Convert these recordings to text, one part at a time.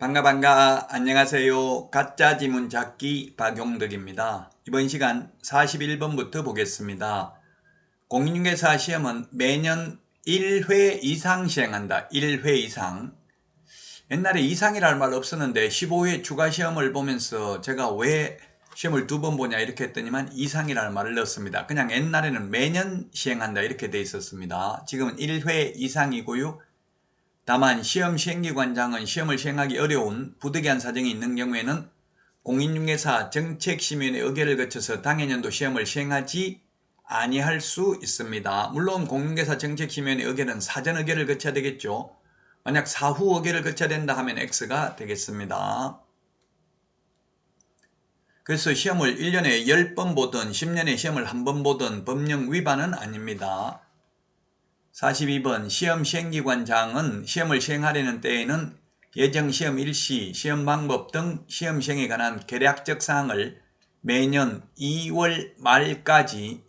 반가 안녕하세요. 가짜 지문 찾기 박용덕입니다. 이번 시간 41번부터 보겠습니다. 공인중개사 시험은 매년 1회 이상 시행한다. 1회 이상. 옛날에 이상이라는 말 없었는데 15회 추가 시험을 보면서 제가 왜 시험을 두 번 보냐 이렇게 했더니만 이상이라는 말을 넣었습니다. 그냥 옛날에는 매년 시행한다 이렇게 돼 있었습니다. 지금은 1회 이상이고요. 다만 시험 시행기관장은 시험을 시행하기 어려운 부득이한 사정이 있는 경우에는 공인중개사 정책심의원의 의결을 거쳐서 당해년도 시험을 시행하지 아니할 수 있습니다. 물론 공인중개사 정책심의원의 의결은 사전 의결을 거쳐야 되겠죠. 만약 사후 의결을 거쳐야 된다 하면 X가 되겠습니다. 그래서 시험을 1년에 10번 보든 10년에 시험을 한 번 보든 법령 위반은 아닙니다. 42번 시험 시행기관장은 시험을 시행하려는 때에는 예정 시험 일시, 시험 방법 등 시험 시행에 관한 계략적 사항을 매년 2월 말일까지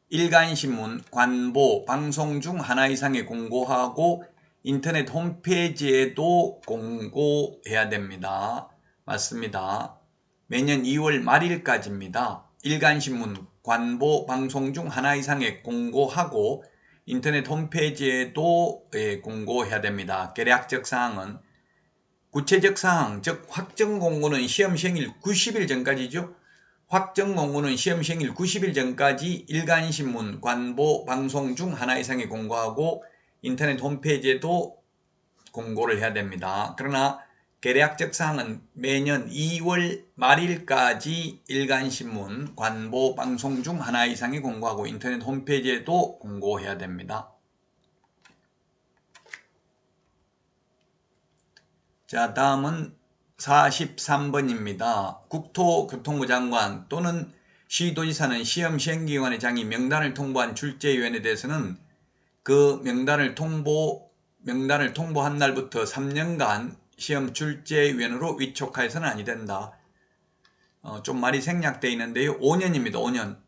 일간신문, 관보, 방송 중 하나 이상에 공고하고 인터넷 홈페이지에도 공고해야 됩니다. 맞습니다. 매년 2월 말일까지입니다. 일간신문, 관보, 방송 중 하나 이상에 공고하고 인터넷 홈페이지에도 공고해야 됩니다. 계략적 사항은 구체적 사항, 즉 확정 공고는 시험 시행일 90일 전까지죠. 확정 공고는 시험 시행일 90일 전까지 일간신문, 관보, 방송 중 하나 이상에 공고하고 인터넷 홈페이지에도 공고를 해야 됩니다. 그러나 계략적 사항은 매년 2월 말일까지 일간신문, 관보, 방송 중 하나 이상에 공고하고 인터넷 홈페이지에도 공고해야 됩니다. 자, 다음은 43번입니다. 국토교통부 장관 또는 시도지사는 시험 시행기관의 장이 명단을 통보한 출제위원에 대해서는 그 명단을 통보한 날부터 3년간 시험 출제위원으로 위촉하여서는 아니 된다. 좀 말이 생략되어 있는데요. 5년입니다. 5년.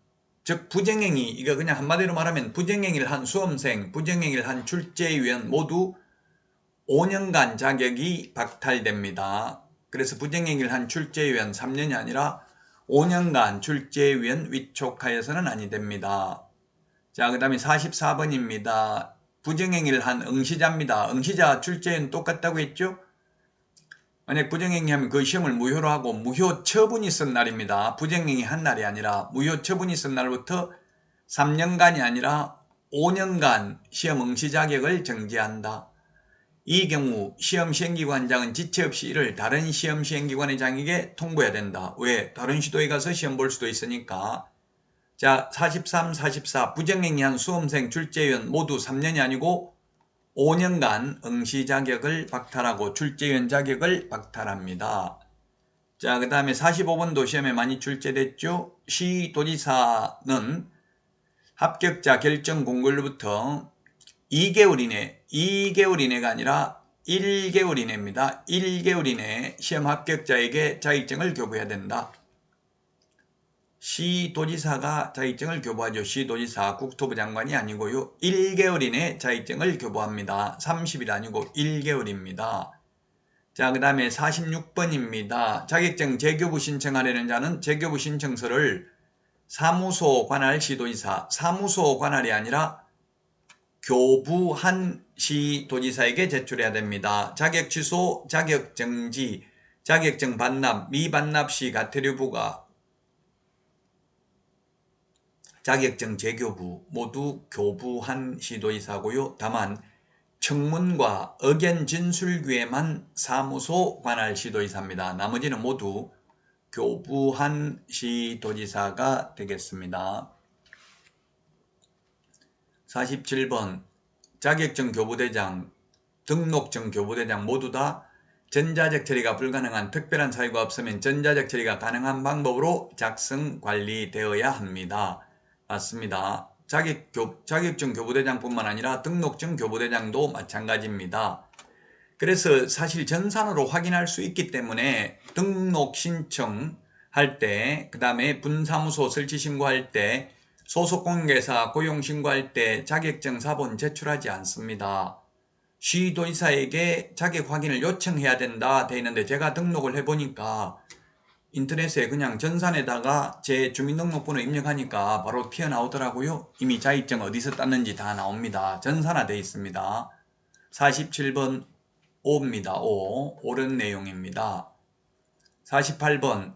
즉 부정행위, 이거 그냥 한마디로 말하면 부정행위를 한 수험생, 부정행위를 한 출제위원 모두 5년간 자격이 박탈됩니다. 그래서 부정행위를 한 출제위원 3년이 아니라 5년간 출제위원 위촉하여서는 아니 됩니다. 자, 그 다음에 44번입니다. 부정행위를 한 응시자입니다. 응시자 출제위원 똑같다고 했죠? 만약 부정행위하면 그 시험을 무효로 하고 무효 처분이 있은 날입니다. 부정행위 한 날이 아니라 무효 처분이 있은 날부터 3년간이 아니라 5년간 시험 응시 자격을 정지한다. 이 경우 시험 시행기관장은 지체 없이 이를 다른 시험 시행기관의 장에게 통보해야 된다. 왜? 다른 시도에 가서 시험 볼 수도 있으니까. 자, 43, 44 부정행위한 수험생 출제위원 모두 3년이 아니고 5년간 응시 자격을 박탈하고 출제위원 자격을 박탈합니다. 자, 그 다음에 45번도 시험에 많이 출제됐죠. 시도지사는 합격자 결정 공고일부터 2개월 이내가 아니라 1개월 이내입니다. 1개월 이내에 시험 합격자에게 자격증을 교부해야 된다. 시도지사가 자격증을 교부하죠. 시도지사, 국토부 장관이 아니고요. 1개월 이내에 자격증을 교부합니다. 30일 아니고 1개월입니다. 자, 그 다음에 46번입니다. 자격증 재교부 신청하려는 자는 재교부 신청서를 사무소 관할 시도지사, 사무소 관할이 아니라 교부한 시도지사에게 제출해야 됩니다. 자격 취소, 자격 정지, 자격증 반납, 미반납 시 가태료부가 자격증 재교부 모두 교부한 시도지사고요. 다만 청문과 의견 진술 기회만 사무소 관할 시도지사입니다. 나머지는 모두 교부한 시도지사가 되겠습니다. 47번 자격증 교부대장, 등록증 교부대장 모두 다 전자적 처리가 불가능한 특별한 사유가 없으면 전자적 처리가 가능한 방법으로 작성 관리되어야 합니다. 맞습니다. 자격증 교부대장뿐만 아니라 등록증 교부대장도 마찬가지입니다. 그래서 사실 전산으로 확인할 수 있기 때문에 등록 신청할 때, 그 다음에 분사무소 설치 신고할 때, 소속공인중개사 고용 신고할 때 자격증 사본 제출하지 않습니다. 시도지사에게 자격 확인을 요청해야 된다 돼 있는데 제가 등록을 해보니까 인터넷에 그냥 전산에다가 제 주민등록번호 입력하니까 바로 튀어나오더라고요. 이미 자격증 어디서 땄는지 다 나옵니다. 전산화되어 있습니다. 47번 5입니다. 5. 옳은 내용입니다. 48번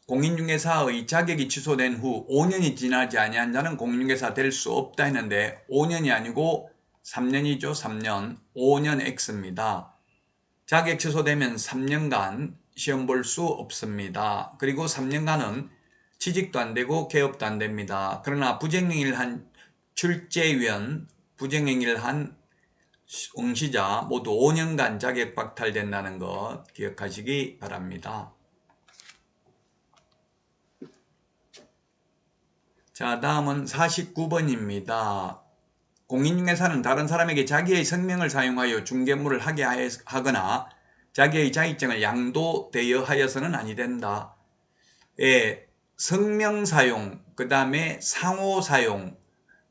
공인중개사의 자격이 취소된 후 5년이 지나지 아니한 자는 공인중개사 될 수 없다 했는데 5년이 아니고 3년이죠. 3년. 5년 X입니다. 자격 취소되면 3년간 시험 볼 수 없습니다. 그리고 3년간은 취직도 안 되고 개업도 안 됩니다. 그러나 부정행위를 한 출제위원, 부정행위를 한 응시자 모두 5년간 자격 박탈된다는 것 기억하시기 바랍니다. 자, 다음은 49번입니다. 공인중개사는 다른 사람에게 자기의 성명을 사용하여 중개물을 하게 하거나 자기의 자격증을 양도되어 하여서는 아니 된다. 예, 성명 사용, 그 다음에 상호 사용,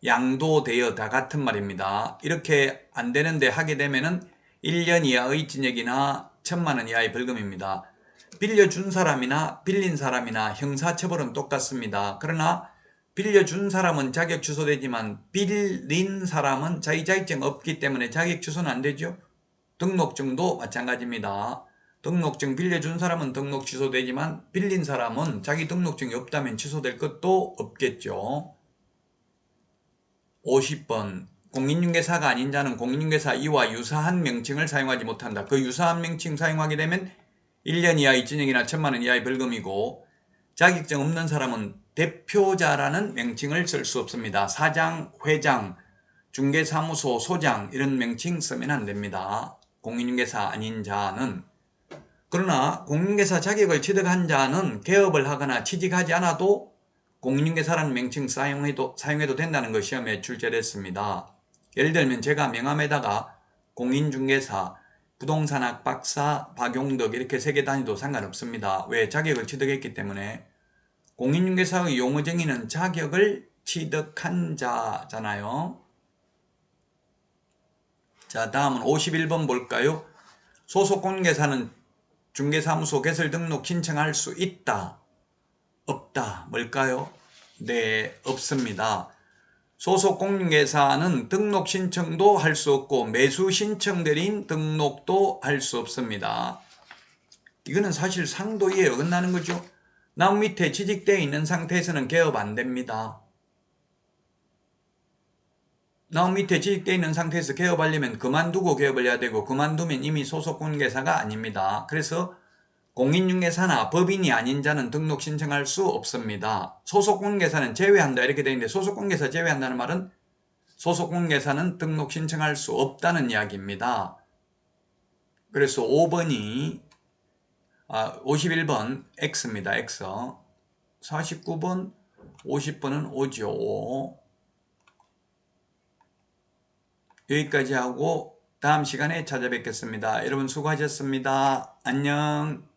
양도되어 다 같은 말입니다. 이렇게 안 되는데 하게 되면은 1년 이하의 징역이나 1,000만 원 이하의 벌금입니다. 빌려준 사람이나 빌린 사람이나 형사처벌은 똑같습니다. 그러나 빌려준 사람은 자격 취소되지만 빌린 사람은 자기 자격증 없기 때문에 자격 취소는 안 되죠. 등록증도 마찬가지입니다. 등록증 빌려준 사람은 등록 취소되지만 빌린 사람은 자기 등록증이 없다면 취소될 것도 없겠죠. 50번 공인중개사가 아닌 자는 공인중개사 이와 유사한 명칭을 사용하지 못한다. 그 유사한 명칭 사용하게 되면 1년 이하의 징역이나 1,000만 원 이하의 벌금이고 자격증 없는 사람은 대표자라는 명칭을 쓸 수 없습니다. 사장, 회장, 중개사무소 소장 이런 명칭 쓰면 안 됩니다. 공인중개사 아닌 자는. 그러나 공인중개사 자격을 취득한 자는 개업을 하거나 취직하지 않아도 공인중개사라는 명칭 사용해도 된다는 것 시험에 출제됐습니다. 예를 들면 제가 명함에다가 공인중개사, 부동산학 박사, 박용덕 이렇게 3개 단위도 상관없습니다. 왜? 자격을 취득했기 때문에. 공인중개사의 용어 정의는 자격을 취득한 자잖아요. 자, 다음은 51번 볼까요? 소속 공인중개사는 중개사무소 개설 등록 신청할 수 있다. 없다. 뭘까요? 네, 없습니다. 소속 공인중개사는 등록 신청도 할 수 없고 매수 신청 대리인 등록도 할 수 없습니다. 이거는 사실 상도에 어긋나는 거죠. 남 밑에 취직되어 있는 상태에서는 개업 안 됩니다. 남 밑에 취직되어 있는 상태에서 개업하려면 그만두고 개업을 해야 되고 그만두면 이미 소속 공인중개사가 아닙니다. 그래서 공인중개사나 법인이 아닌 자는 등록 신청할 수 없습니다. 소속 공인중개사는 제외한다 이렇게 되어 있는데 소속 공인중개사 제외한다는 말은 소속 공인중개사는 등록 신청할 수 없다는 이야기입니다. 그래서 5번이 51번 X입니다. X. 49번 50번은 O죠. O. 여기까지 하고 다음 시간에 찾아뵙겠습니다. 여러분 수고하셨습니다. 안녕.